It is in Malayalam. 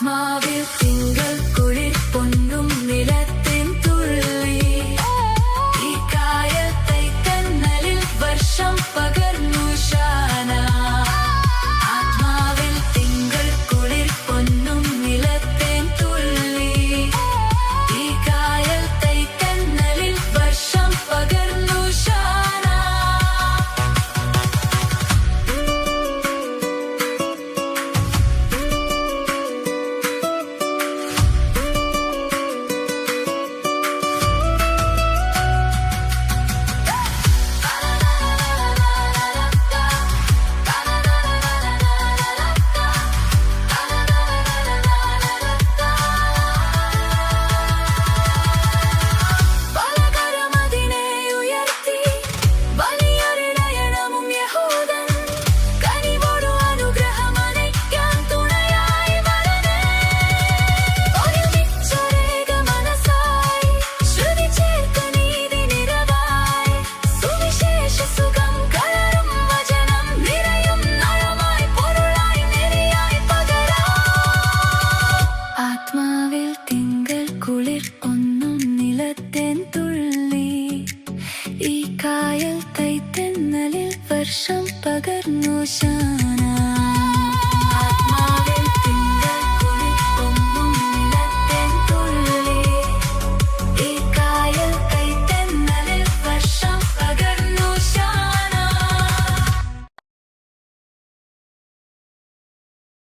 ആത്മാവിൽ തിങ്കൾ കുളിർ പൊന്നും നിലത്തിൻ തുള്ളി ഈ കായത്തെ കന്നലിൽ വർഷം പകർന്നു ശാന ആത്മാവിൽ തിങ്കൾ കുളിർ പൊന്നും നിലത്തിൻ തുള്ളി ഈ കായത്തെ കന്നലിൽ വർഷം പകർന്നു ശാന ആത്മാവിൽ തിങ്കൾ കുളിർ